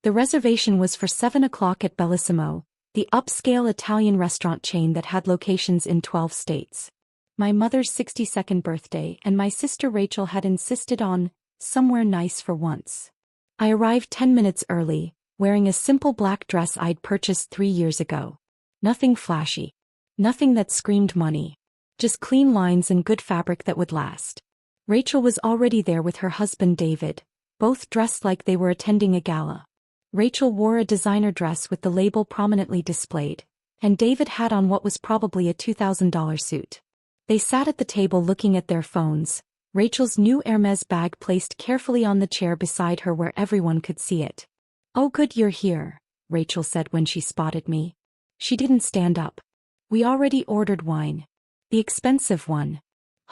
The reservation was for 7 o'clock at Bellissimo, the upscale Italian restaurant chain that had locations in 12 states. My mother's 62nd birthday and my sister Rachel had insisted on somewhere nice for once. I arrived 10 minutes early, wearing a simple black dress I'd purchased 3 years ago. Nothing flashy. Nothing that screamed money. Just clean lines and good fabric that would last. Rachel was already there with her husband David, both dressed like they were attending a gala. Rachel wore a designer dress with the label prominently displayed, and David had on what was probably a $2,000 suit. They sat at the table looking at their phones, Rachel's new Hermès bag placed carefully on the chair beside her where everyone could see it. "Oh, good, you're here," Rachel said when she spotted me. She didn't stand up. "We already ordered wine. The expensive one.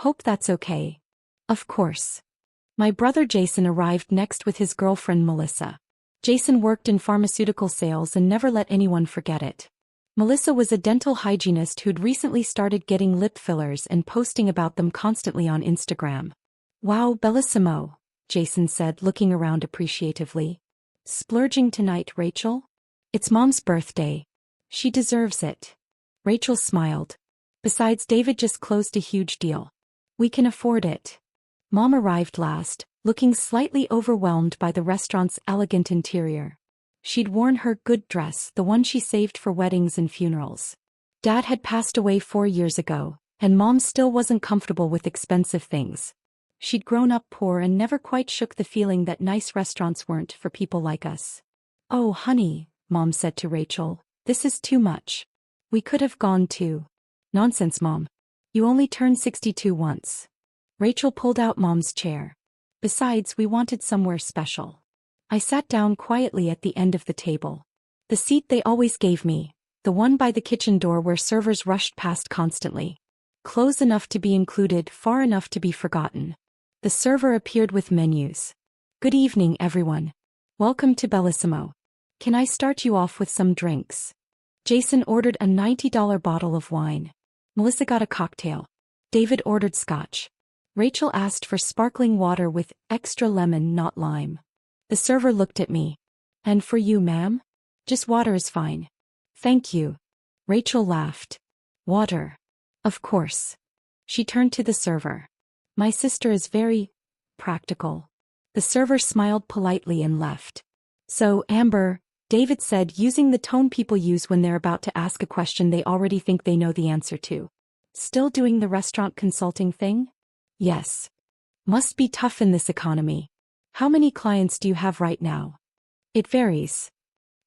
Hope that's okay." "Of course." My brother Jason arrived next with his girlfriend Melissa. Jason worked in pharmaceutical sales and never let anyone forget it. Melissa was a dental hygienist who'd recently started getting lip fillers and posting about them constantly on Instagram. "Wow, Bellissimo," Jason said, looking around appreciatively. "Splurging tonight, Rachel? It's Mom's birthday. She deserves it." Rachel smiled. "Besides, David just closed a huge deal. We can afford it." Mom arrived last, looking slightly overwhelmed by the restaurant's elegant interior. She'd worn her good dress, the one she saved for weddings and funerals. Dad had passed away 4 years ago, and Mom still wasn't comfortable with expensive things. She'd grown up poor and never quite shook the feeling that nice restaurants weren't for people like us. "Oh, honey," Mom said to Rachel, "this is too much. We could have gone too." "Nonsense, Mom. You only turned 62 once." Rachel pulled out Mom's chair. "Besides, we wanted somewhere special." I sat down quietly at the end of the table. The seat they always gave me, the one by the kitchen door where servers rushed past constantly. Close enough to be included, far enough to be forgotten. The server appeared with menus. "Good evening, everyone. Welcome to Bellissimo. Can I start you off with some drinks?" Jason ordered a $90 bottle of wine. Melissa got a cocktail. David ordered scotch. Rachel asked for sparkling water with extra lemon, not lime. The server looked at me. "And for you, ma'am? Just water is fine." "Thank you." Rachel laughed. "Water. Of course." She turned to the server. "My sister is very practical." The server smiled politely and left. "So, Amber," David said, using the tone people use when they're about to ask a question they already think they know the answer to. "Still doing the restaurant consulting thing?" "Yes. Must be tough in this economy. How many clients do you have right now?" "It varies."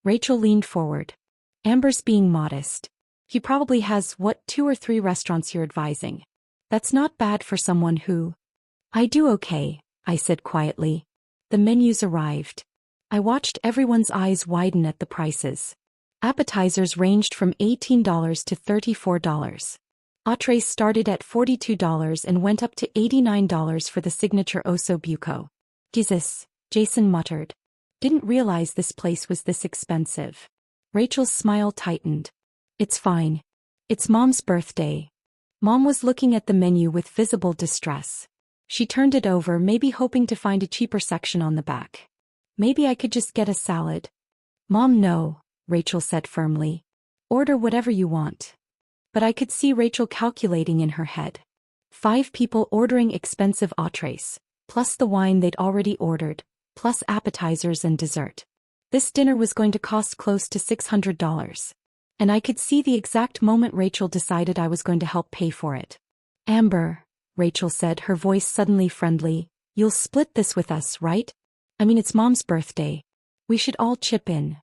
Rachel leaned forward. Amber's being modest. "He probably has, 2 or 3 restaurants you're advising. That's not bad for someone who—" "I do okay," I said quietly. The menus arrived. I watched everyone's eyes widen at the prices. Appetizers ranged from $18 to $34. Entrees started at $42 and went up to $89 for the signature osso buco. "Jesus," Jason muttered. "Didn't realize this place was this expensive." Rachel's smile tightened. "It's fine. It's Mom's birthday." Mom was looking at the menu with visible distress. She turned it over, maybe hoping to find a cheaper section on the back. "Maybe I could just get a salad." "Mom, no," Rachel said firmly. "Order whatever you want." But I could see Rachel calculating in her head. 5 people ordering expensive entrees, plus the wine they'd already ordered, plus appetizers and dessert. This dinner was going to cost close to $600. And I could see the exact moment Rachel decided I was going to help pay for it. "Amber," Rachel said, her voice suddenly friendly, "you'll split this with us, right? I mean, it's Mom's birthday. We should all chip in."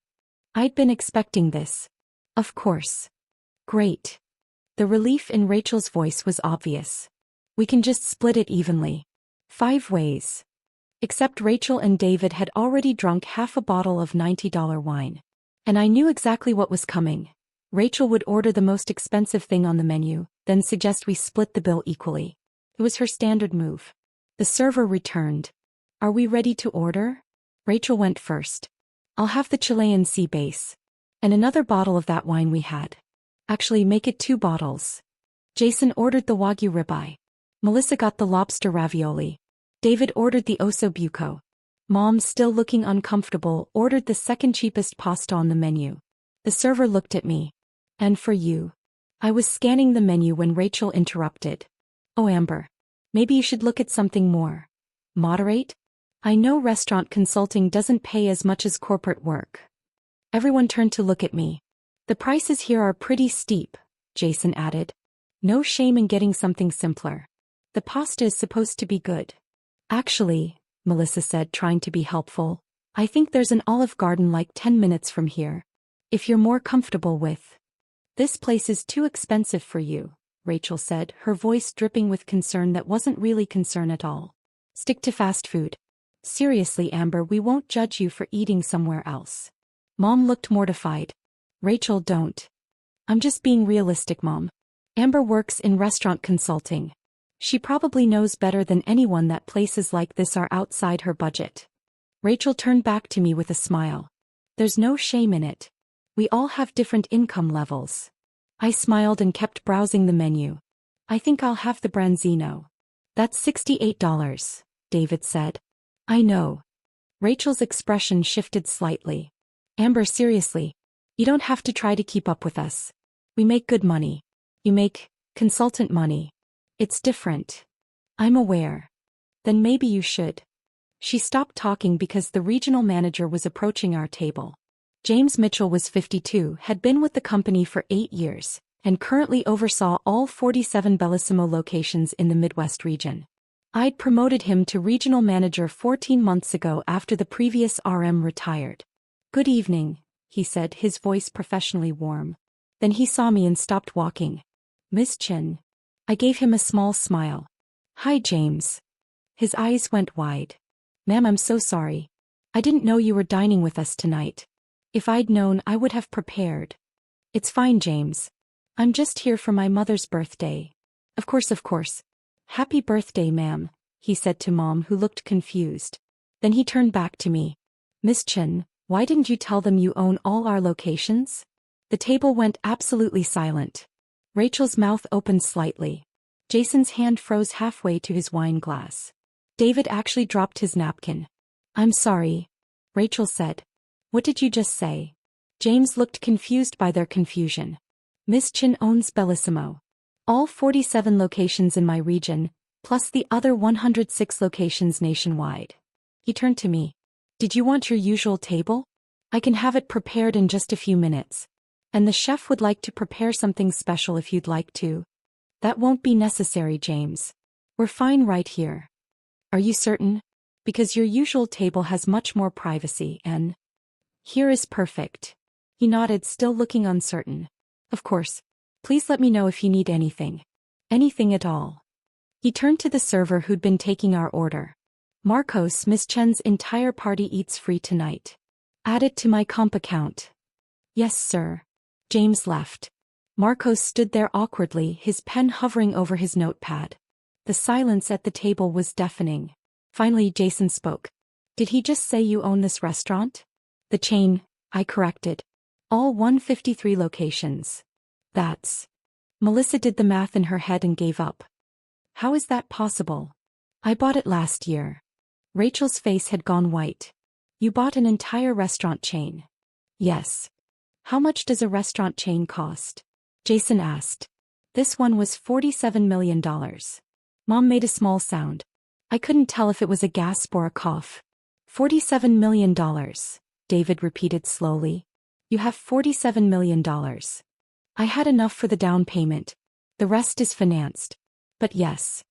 I'd been expecting this. "Of course." "Great." The relief in Rachel's voice was obvious. "We can just split it evenly. 5 ways." Except Rachel and David had already drunk half a bottle of $90 wine. And I knew exactly what was coming. Rachel would order the most expensive thing on the menu, then suggest we split the bill equally. It was her standard move. The server returned. "Are we ready to order?" Rachel went first. "I'll have the Chilean sea base. And another bottle of that wine we had. Actually, make it 2 bottles." Jason ordered the Wagyu ribeye. Melissa got the lobster ravioli. David ordered the osso buco. Mom, still looking uncomfortable, ordered the second cheapest pasta on the menu. The server looked at me. And for you. I was scanning the menu when Rachel interrupted. Oh, Amber. Maybe you should look at something more moderate? I know restaurant consulting doesn't pay as much as corporate work. Everyone turned to look at me. The prices here are pretty steep, Jason added. No shame in getting something simpler. The pasta is supposed to be good. Actually, Melissa said, trying to be helpful, I think there's an Olive Garden like 10 minutes from here. If you're more comfortable with. This place is too expensive for you, Rachel said, her voice dripping with concern that wasn't really concern at all. Stick to fast food. Seriously, Amber, we won't judge you for eating somewhere else. Mom looked mortified. Rachel, don't. I'm just being realistic, Mom. Amber works in restaurant consulting. She probably knows better than anyone that places like this are outside her budget. Rachel turned back to me with a smile. There's no shame in it. We all have different income levels. I smiled and kept browsing the menu. I think I'll have the branzino. That's $68, David said. I know. Rachel's expression shifted slightly. Amber, seriously. You don't have to try to keep up with us. We make good money. You make consultant money. It's different. I'm aware. Then maybe you should. She stopped talking because the regional manager was approaching our table. James Mitchell was 52, had been with the company for 8 years, and currently oversaw all 47 Bellissimo locations in the Midwest region. I'd promoted him to regional manager 14 months ago after the previous RM retired. Good evening, he said, his voice professionally warm. Then he saw me and stopped walking. Miss Chin. I gave him a small smile. Hi, James. His eyes went wide. Ma'am, I'm so sorry. I didn't know you were dining with us tonight. If I'd known, I would have prepared. It's fine, James. I'm just here for my mother's birthday. Of course. Happy birthday, ma'am, he said to Mom, who looked confused. Then he turned back to me. Miss Chin, why didn't you tell them you own all our locations? The table went absolutely silent. Rachel's mouth opened slightly. Jason's hand froze halfway to his wine glass. David actually dropped his napkin. I'm sorry, Rachel said. What did you just say? James looked confused by their confusion. Miss Chin owns Bellissimo. All 47 locations in my region, plus the other 106 locations nationwide. He turned to me. Did you want your usual table? I can have it prepared in just a few minutes. And the chef would like to prepare something special if you'd like to. That won't be necessary, James. We're fine right here. Are you certain? Because your usual table has much more privacy and... Here is perfect. He nodded, still looking uncertain. Of course. Please let me know if you need anything. Anything at all. He turned to the server who'd been taking our order. Marcos, Miss Chen's entire party eats free tonight. Add it to my comp account. Yes, sir. James left. Marcos stood there awkwardly, his pen hovering over his notepad. The silence at the table was deafening. Finally, Jason spoke. Did he just say you own this restaurant? The chain, I corrected. All 153 locations. That's... Melissa did the math in her head and gave up. How is that possible? I bought it last year. Rachel's face had gone white. You bought an entire restaurant chain. Yes. How much does a restaurant chain cost? Jason asked. This one was $47 million. Mom made a small sound. I couldn't tell if it was a gasp or a cough. $47 million, David repeated slowly. You have $47 million. I had enough for the down payment. The rest is financed. But yes.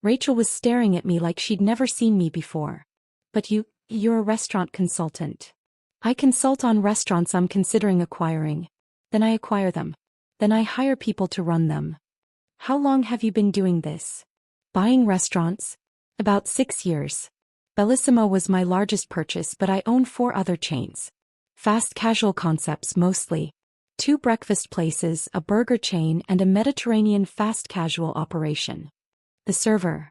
Rachel was staring at me like she'd never seen me before. But you're a restaurant consultant. I consult on restaurants I'm considering acquiring. Then I acquire them. Then I hire people to run them. How long have you been doing this? Buying restaurants? About 6 years. Bellissimo was my largest purchase, but I own 4 other chains. Fast casual concepts mostly. 2 breakfast places, a burger chain, and a Mediterranean fast casual operation. The server,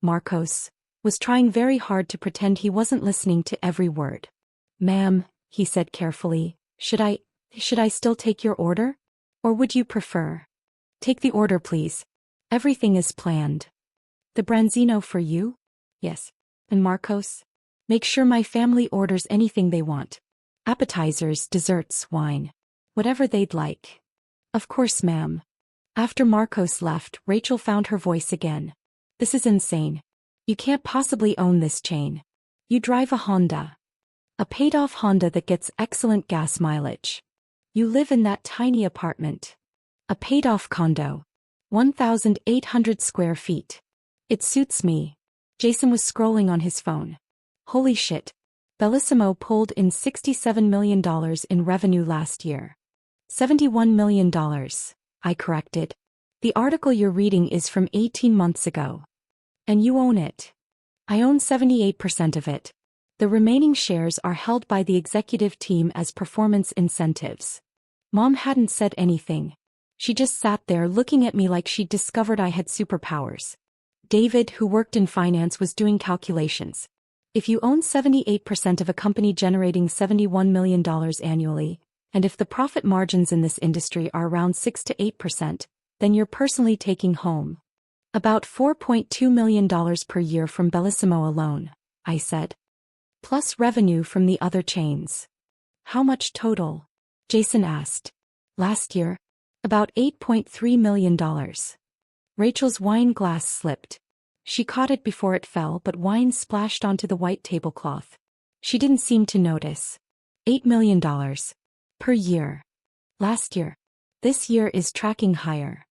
Marcos, was trying very hard to pretend he wasn't listening to every word. Ma'am, he said carefully, should I still take your order? Or would you prefer? Take the order, please. Everything is planned. The branzino for you? Yes. And Marcos? Make sure my family orders anything they want. Appetizers, desserts, wine. Whatever they'd like. Of course, ma'am. After Marcos left, Rachel found her voice again. This is insane. You can't possibly own this chain. You drive a Honda. A paid-off Honda that gets excellent gas mileage. You live in that tiny apartment. A paid-off condo. 1,800 square feet. It suits me. Jason was scrolling on his phone. Holy shit. Bellissimo pulled in $67 million in revenue last year. $71 million, I corrected. The article you're reading is from 18 months ago. And you own it. I own 78% of it. The remaining shares are held by the executive team as performance incentives. Mom hadn't said anything. She just sat there looking at me like she'd discovered I had superpowers. David, who worked in finance, was doing calculations. If you own 78% of a company generating $71 million annually, and if the profit margins in this industry are around 6 to 8%, then you're personally taking home about $4.2 million per year from Bellissimo alone, I said. Plus revenue from the other chains. How much total? Jason asked. Last year? About $8.3 million. Rachel's wine glass slipped. She caught it before it fell, but wine splashed onto the white tablecloth. She didn't seem to notice. $8 million. Per year. Last year. This year is tracking higher.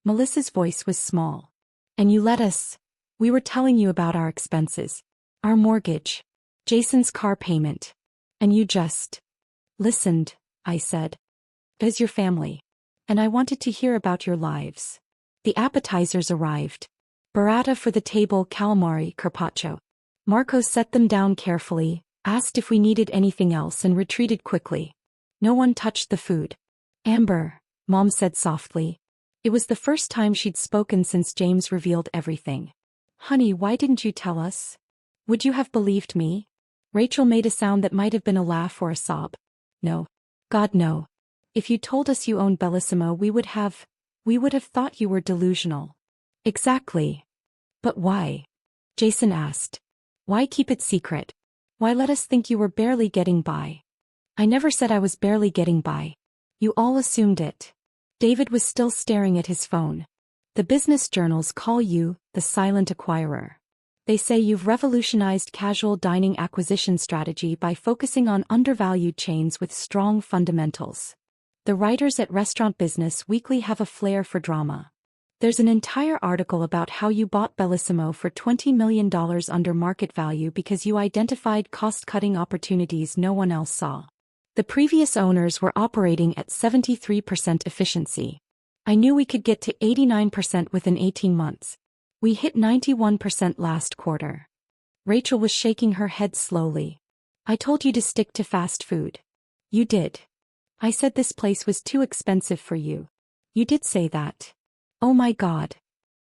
Melissa's voice was small. And you let us. We were telling you about our expenses. Our mortgage. Jason's car payment. And you just listened, I said. As your family. And I wanted to hear about your lives. The appetizers arrived. Burrata for the table, calamari, carpaccio. Marcos set them down carefully, asked if we needed anything else and retreated quickly. No one touched the food. Amber, Mom said softly. It was the first time she'd spoken since James revealed everything. Honey, why didn't you tell us? Would you have believed me? Rachel made a sound that might have been a laugh or a sob. No. God, no. If you told us you owned Bellissimo, we would have thought you were delusional. Exactly. But why? Jason asked. Why keep it secret? Why let us think you were barely getting by? I never said I was barely getting by. You all assumed it. David was still staring at his phone. The business journals call you the silent acquirer. They say you've revolutionized casual dining acquisition strategy by focusing on undervalued chains with strong fundamentals. The writers at Restaurant Business Weekly have a flair for drama. There's an entire article about how you bought Bellissimo for $20 million under market value because you identified cost-cutting opportunities no one else saw. The previous owners were operating at 73% efficiency. I knew we could get to 89% within 18 months. We hit 91% last quarter. Rachel was shaking her head slowly. I told you to stick to fast food. You did. I said this place was too expensive for you. You did say that. Oh my God.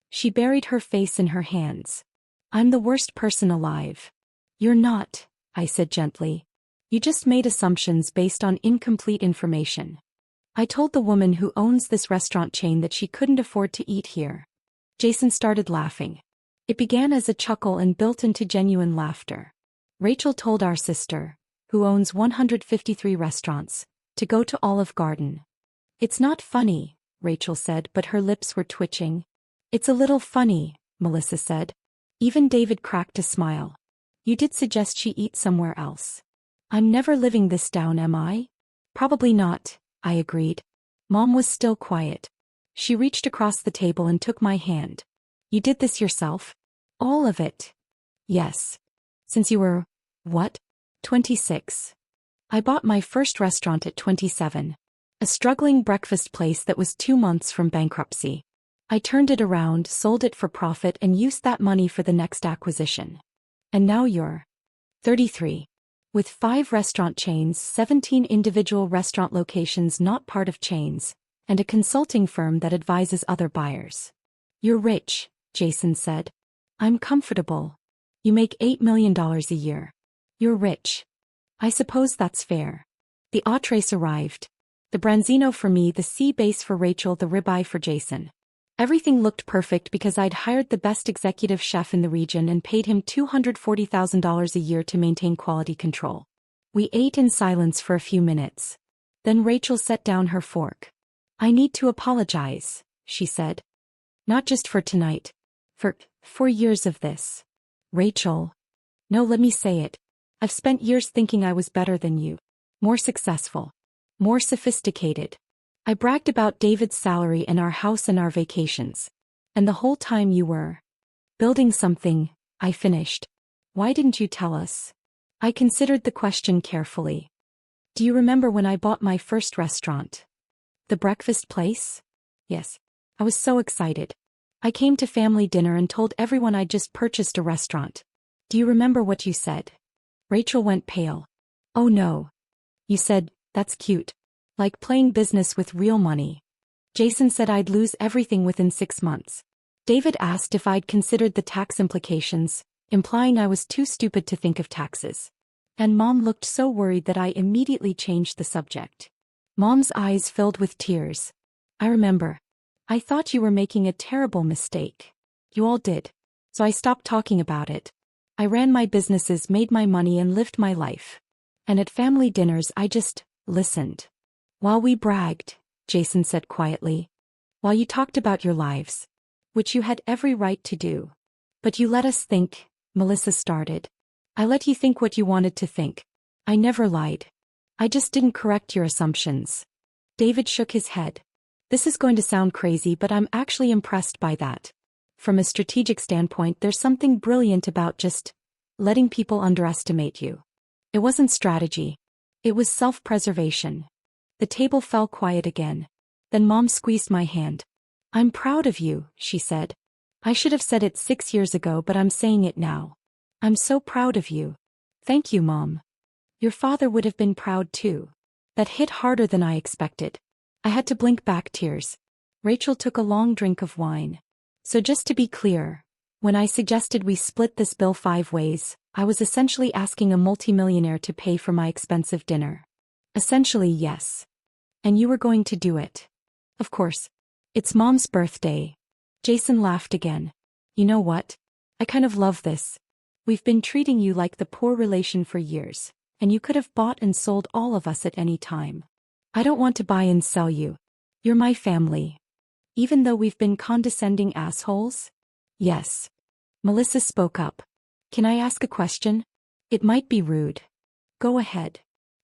She buried her face in her hands. I'm the worst person alive. You're not, I said gently. You just made assumptions based on incomplete information. I told the woman who owns this restaurant chain that she couldn't afford to eat here. Jason started laughing. It began as a chuckle and built into genuine laughter. Rachel told our sister, who owns 153 restaurants, to go to Olive Garden. It's not funny, Rachel said, but her lips were twitching. It's a little funny, Melissa said. Even David cracked a smile. You did suggest she eat somewhere else. I'm never living this down, am I? Probably not, I agreed. Mom was still quiet. She reached across the table and took my hand. You did this yourself? All of it? Yes. Since you were, what? 26. I bought my first restaurant at 27. A struggling breakfast place that was 2 months from bankruptcy. I turned it around, sold it for profit, and used that money for the next acquisition. And now you're 33. With 5 restaurant chains, 17 individual restaurant locations not part of chains, and a consulting firm that advises other buyers. You're rich, Jason said. I'm comfortable. You make $8 million a year. You're rich. I suppose that's fair. The entrees arrived. The branzino for me, the sea base for Rachel, the ribeye for Jason. Everything looked perfect because I'd hired the best executive chef in the region and paid him $240,000 a year to maintain quality control. We ate in silence for a few minutes. Then Rachel set down her fork. "I need to apologize," she said. "Not just for tonight. For 4 years of this." "Rachel." "No, let me say it. I've spent years thinking I was better than you. More successful. More sophisticated. I bragged about David's salary and our house and our vacations. And the whole time you were building something," I finished. "Why didn't you tell us?" I considered the question carefully. "Do you remember when I bought my first restaurant? The breakfast place?" "Yes." I was so excited. I came to family dinner and told everyone I'd just purchased a restaurant. Do you remember what you said?" Rachel went pale. "Oh no. You said, 'That's cute. Like playing business with real money.' Jason said I'd lose everything within 6 months. David asked if I'd considered the tax implications, implying I was too stupid to think of taxes. And Mom looked so worried that I immediately changed the subject. Mom's eyes filled with tears. "I remember. I thought you were making a terrible mistake. You all did. So I stopped talking about it. I ran my businesses, made my money, and lived my life. And at family dinners I just listened. While we bragged," Jason said quietly. "While you talked about your lives. Which you had every right to do. But you let us think," Melissa started. "I let you think what you wanted to think. I never lied. I just didn't correct your assumptions." David shook his head. "This is going to sound crazy, but I'm actually impressed by that. From a strategic standpoint, there's something brilliant about just letting people underestimate you. It wasn't strategy. It was self-preservation." The table fell quiet again. Then Mom squeezed my hand. "I'm proud of you," she said. "I should have said it 6 years ago, but I'm saying it now. I'm so proud of you." "Thank you, Mom. Your father would have been proud too." That hit harder than I expected. I had to blink back tears. Rachel took a long drink of wine. "So just to be clear, when I suggested we split this bill 5 ways, I was essentially asking a multimillionaire to pay for my expensive dinner." "Essentially, yes. And you were going to do it?" "Of course. It's Mom's birthday." Jason laughed again. "You know what? I kind of love this. We've been treating you like the poor relation for years, and you could have bought and sold all of us at any time. I don't want to buy and sell you. You're my family. Even though we've been condescending assholes?" "Yes." Melissa spoke up. "Can I ask a question? It might be rude." "Go ahead.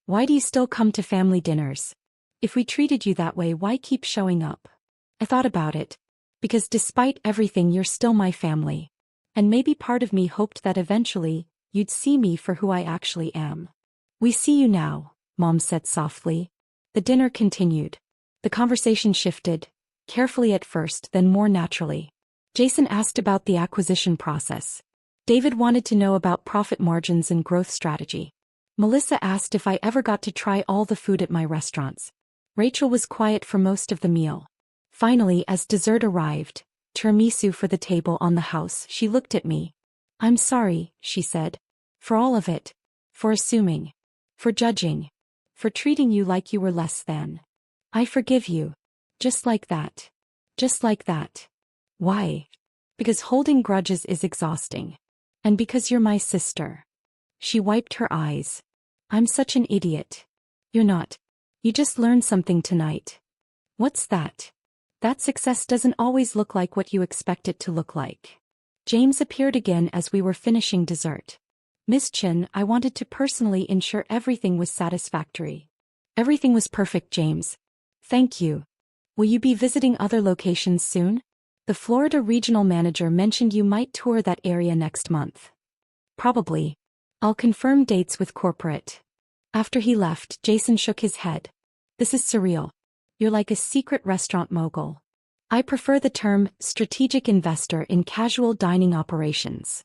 Why do you still come to family dinners? If we treated you that way, why keep showing up?" I thought about it. "Because despite everything, you're still my family. And maybe part of me hoped that eventually, you'd see me for who I actually am." "We see you now," Mom said softly. The dinner continued. The conversation shifted, carefully at first, then more naturally. Jason asked about the acquisition process. David wanted to know about profit margins and growth strategy. Melissa asked if I ever got to try all the food at my restaurants. Rachel was quiet for most of the meal. Finally, as dessert arrived, tiramisu for the table on the house, she looked at me. "I'm sorry," she said. "For all of it. For assuming. For judging. For treating you like you were less than. I forgive you. Just like that. Just like that." "Why?" "Because holding grudges is exhausting. And because you're my sister." She wiped her eyes. "I'm such an idiot." "You're not. You just learned something tonight." "What's that?" "That success doesn't always look like what you expect it to look like." James appeared again as we were finishing dessert. "Miss Chin, I wanted to personally ensure everything was satisfactory." "Everything was perfect, James. Thank you. Will you be visiting other locations soon? The Florida regional manager mentioned you might tour that area next month." "Probably. I'll confirm dates with corporate." After he left, Jason shook his head. "This is surreal. You're like a secret restaurant mogul. I prefer the term strategic investor in casual dining operations.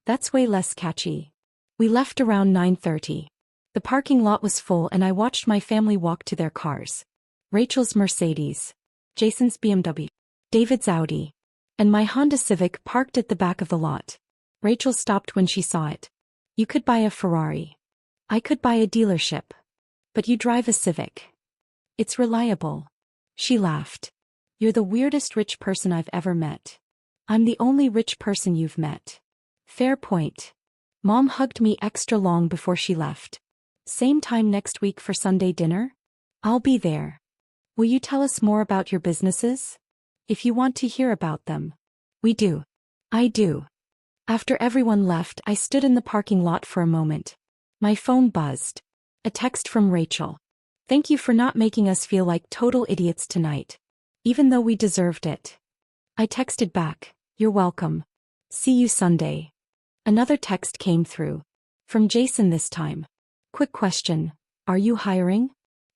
That's way less catchy." We left around 9:30. The parking lot was full and I watched my family walk to their cars. Rachel's Mercedes, Jason's BMW, David's Audi, and my Honda Civic parked at the back of the lot. Rachel stopped when she saw it. "You could buy a Ferrari. I could buy a dealership. But you drive a Civic. It's reliable." She laughed. You're the weirdest rich person I've ever met. I'm the only rich person you've met. Fair point. Mom hugged me extra long before she left. Same time next week for Sunday dinner? I'll be there. Will you tell us more about your businesses? If you want to hear about them. We do. I do. After everyone left, I stood in the parking lot for a moment. My phone buzzed. A text from Rachel. Thank you for not making us feel like total idiots tonight. Even though we deserved it. I texted back, you're welcome. See you Sunday. Another text came through. From Jason this time. Quick question, are you hiring?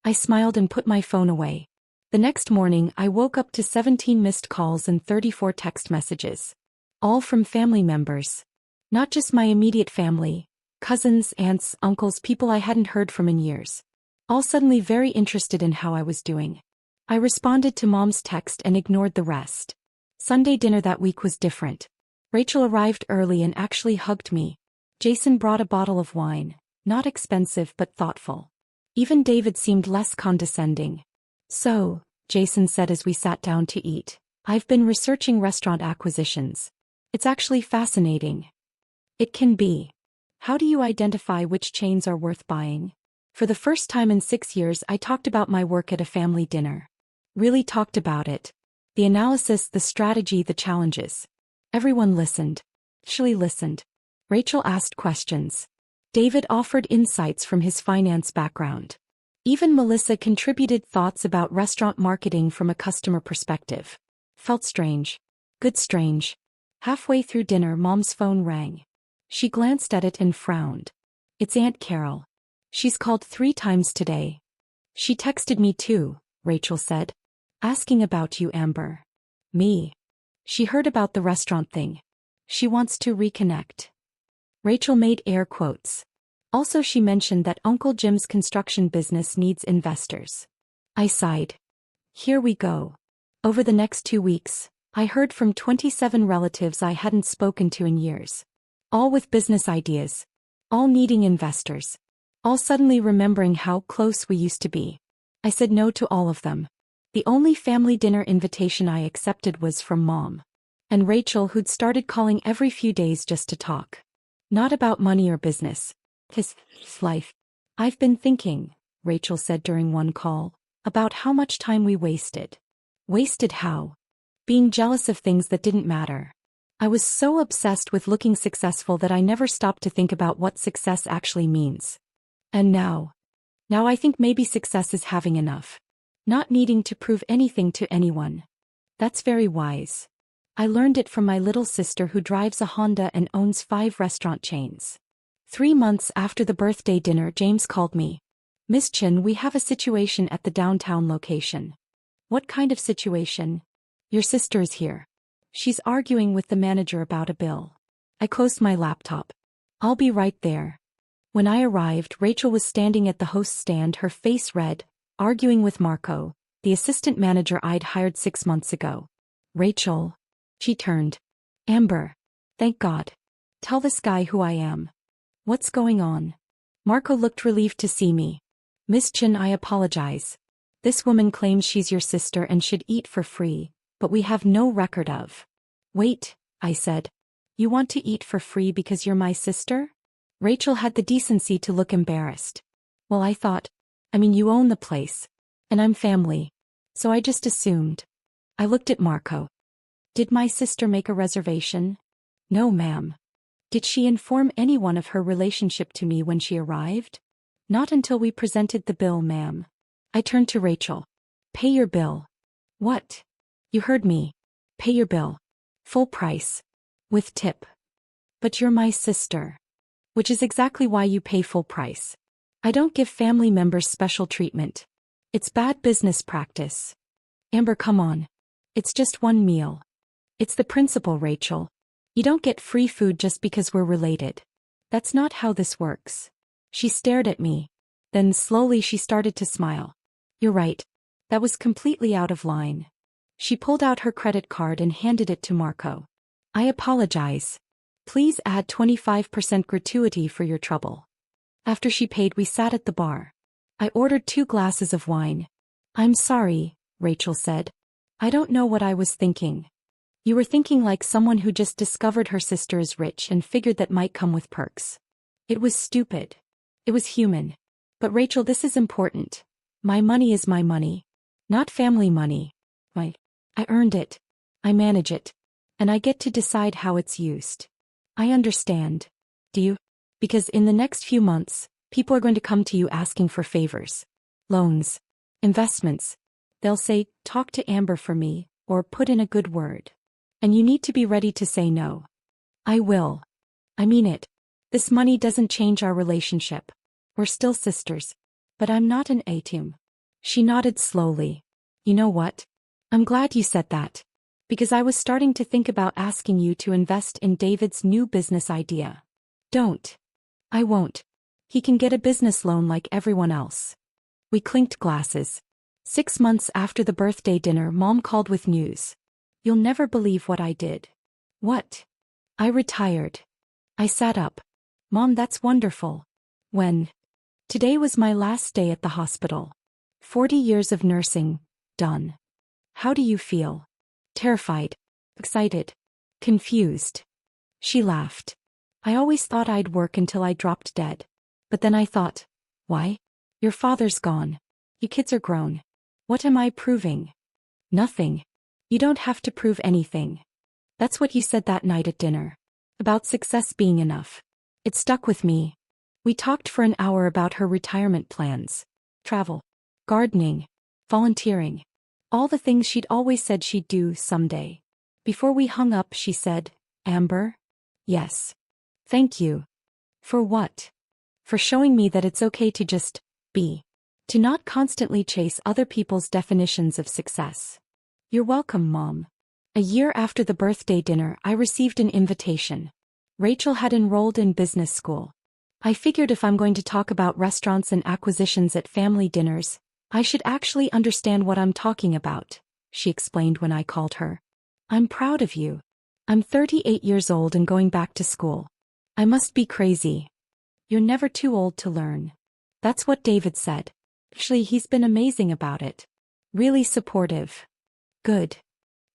I smiled and put my phone away. The next morning I woke up to 17 missed calls and 34 text messages. All from family members. Not just my immediate family, cousins, aunts, uncles, people I hadn't heard from in years. All suddenly very interested in how I was doing. I responded to Mom's text and ignored the rest. Sunday dinner that week was different. Rachel arrived early and actually hugged me. Jason brought a bottle of wine, not expensive but thoughtful. Even David seemed less condescending. So, Jason said as we sat down to eat, I've been researching restaurant acquisitions. It's actually fascinating. It can be. How do you identify which chains are worth buying? For the first time in 6 years I talked about my work at a family dinner. Really talked about it. The analysis, the strategy, the challenges. Everyone listened. Actually listened. Rachel asked questions. David offered insights from his finance background. Even Melissa contributed thoughts about restaurant marketing from a customer perspective. Felt strange. Good strange. Halfway through dinner Mom's phone rang. She glanced at it and frowned. It's Aunt Carol. She's called 3 times today. She texted me too, Rachel said. Asking about you, Amber. Me. She heard about the restaurant thing. She wants to reconnect. Rachel made air quotes. Also she mentioned that Uncle Jim's construction business needs investors. I sighed. Here we go. Over the next 2 weeks, I heard from 27 relatives I hadn't spoken to in years. All with business ideas. All needing investors. All suddenly remembering how close we used to be. I said no to all of them. The only family dinner invitation I accepted was from Mom. And Rachel, who'd started calling every few days just to talk. Not about money or business. His life. I've been thinking, Rachel said during one call, about how much time we wasted. Wasted how? Being jealous of things that didn't matter. I was so obsessed with looking successful that I never stopped to think about what success actually means. And now I think maybe success is having enough. Not needing to prove anything to anyone. That's very wise. I learned it from my little sister who drives a Honda and owns 5 restaurant chains. 3 months after the birthday dinner, James called me. Miss Chin, we have a situation at the downtown location. What kind of situation? Your sister is here. She's arguing with the manager about a bill. I closed my laptop. I'll be right there. When I arrived, Rachel was standing at the host stand, her face red, arguing with Marco, the assistant manager I'd hired 6 months ago. Rachel. She turned. Amber. Thank God. Tell this guy who I am. What's going on? Marco looked relieved to see me. Miss Chin, I apologize. This woman claims she's your sister and should eat for free, but we have no record of. Wait, I said. You want to eat for free because you're my sister? Rachel had the decency to look embarrassed. Well, I thought, you own the place. And I'm family. So I just assumed. I looked at Marco. Did my sister make a reservation? No, ma'am. Did she inform anyone of her relationship to me when she arrived? Not until we presented the bill, ma'am. I turned to Rachel. Pay your bill. What? You heard me. Pay your bill. Full price. With tip. But you're my sister. Which is exactly why you pay full price. I don't give family members special treatment. It's bad business practice. Amber, come on. It's just one meal. It's the principle, Rachel. You don't get free food just because we're related. That's not how this works. She stared at me. Then slowly she started to smile. You're right. That was completely out of line. She pulled out her credit card and handed it to Marco. I apologize. Please add 25% gratuity for your trouble. After she paid, we sat at the bar. I ordered 2 glasses of wine. I'm sorry, Rachel said. I don't know what I was thinking. You were thinking like someone who just discovered her sister is rich and figured that might come with perks. It was stupid. It was human. But Rachel, this is important. My money is my money. Not family money. I earned it. I manage it. And I get to decide how it's used. I understand. Do you? Because in the next few months, people are going to come to you asking for favors. Loans. Investments. They'll say, talk to Amber for me, or put in a good word. And you need to be ready to say no. I will. I mean it. This money doesn't change our relationship. We're still sisters. But I'm not an aita. She nodded slowly. You know what? I'm glad you said that. Because I was starting to think about asking you to invest in David's new business idea. Don't. I won't. He can get a business loan like everyone else. We clinked glasses. 6 months after the birthday dinner, Mom called with news. You'll never believe what I did. What? I retired. I sat up. Mom, that's wonderful. When? Today was my last day at the hospital. 40 years of nursing, done. How do you feel? Terrified. Excited. Confused. She laughed. I always thought I'd work until I dropped dead. But then I thought, why? Your father's gone. You kids are grown. What am I proving? Nothing. You don't have to prove anything. That's what you said that night at dinner. About success being enough. It stuck with me. We talked for an hour about her retirement plans. Travel. Gardening. Volunteering. All the things she'd always said she'd do someday. Before we hung up, she said, Amber? Yes. Thank you. For what? For showing me that it's okay to just be. To not constantly chase other people's definitions of success. You're welcome, Mom. A year after the birthday dinner, I received an invitation. Rachel had enrolled in business school. I figured if I'm going to talk about restaurants and acquisitions at family dinners, I should actually understand what I'm talking about, she explained when I called her. I'm proud of you. I'm 38 years old and going back to school. I must be crazy. You're never too old to learn. That's what David said. Actually, he's been amazing about it. Really supportive. Good.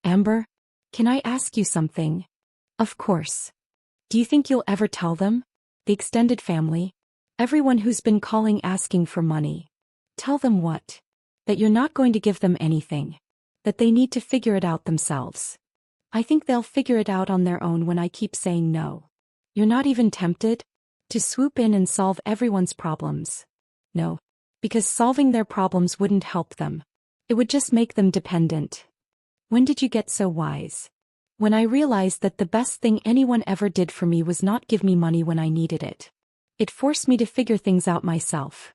Amber, can I ask you something? Of course. Do you think you'll ever tell them? The extended family? Everyone who's been calling asking for money. Tell them what? That you're not going to give them anything. That they need to figure it out themselves. I think they'll figure it out on their own when I keep saying no. You're not even tempted? To swoop in and solve everyone's problems. No. Because solving their problems wouldn't help them. It would just make them dependent. When did you get so wise? When I realized that the best thing anyone ever did for me was not give me money when I needed it. It forced me to figure things out myself.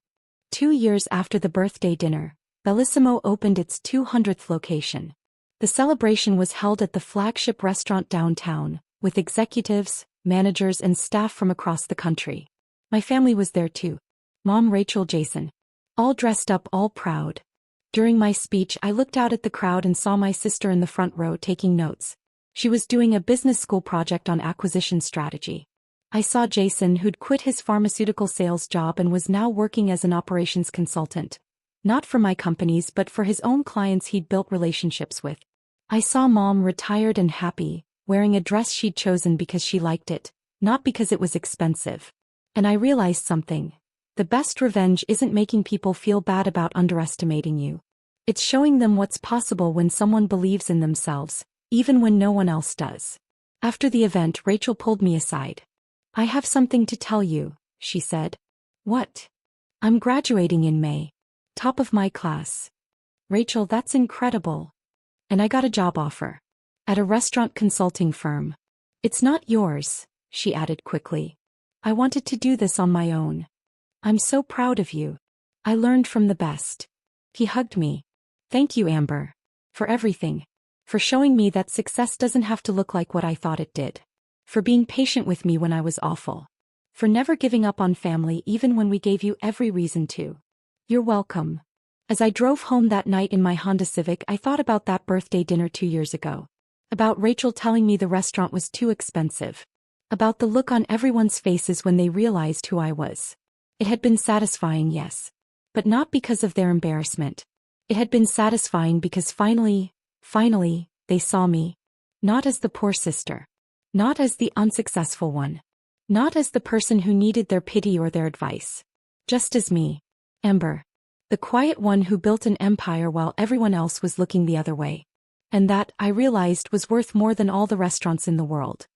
2 years after the birthday dinner, Bellissimo opened its 200th location. The celebration was held at the flagship restaurant downtown, with executives, managers and staff from across the country. My family was there too. Mom, Rachel, Jason. All dressed up, all proud. During my speech, I looked out at the crowd and saw my sister in the front row taking notes. She was doing a business school project on acquisition strategy. I saw Jason, who'd quit his pharmaceutical sales job and was now working as an operations consultant. Not for my companies but for his own clients he'd built relationships with. I saw Mom, retired and happy, wearing a dress she'd chosen because she liked it, not because it was expensive. And I realized something. The best revenge isn't making people feel bad about underestimating you. It's showing them what's possible when someone believes in themselves, even when no one else does. After the event, Rachel pulled me aside. I have something to tell you, she said. What? I'm graduating in May. Top of my class. Rachel, that's incredible. And I got a job offer. At a restaurant consulting firm. It's not yours, she added quickly. I wanted to do this on my own. I'm so proud of you. I learned from the best. He hugged me. Thank you, Amber. For everything. For showing me that success doesn't have to look like what I thought it did. For being patient with me when I was awful. For never giving up on family even when we gave you every reason to. You're welcome. As I drove home that night in my Honda Civic, I thought about that birthday dinner 2 years ago. About Rachel telling me the restaurant was too expensive. About the look on everyone's faces when they realized who I was. It had been satisfying, yes. But not because of their embarrassment. It had been satisfying because finally Finally, they saw me. Not as the poor sister. Not as the unsuccessful one. Not as the person who needed their pity or their advice. Just as me. Amber. The quiet one who built an empire while everyone else was looking the other way. And that, I realized, was worth more than all the restaurants in the world.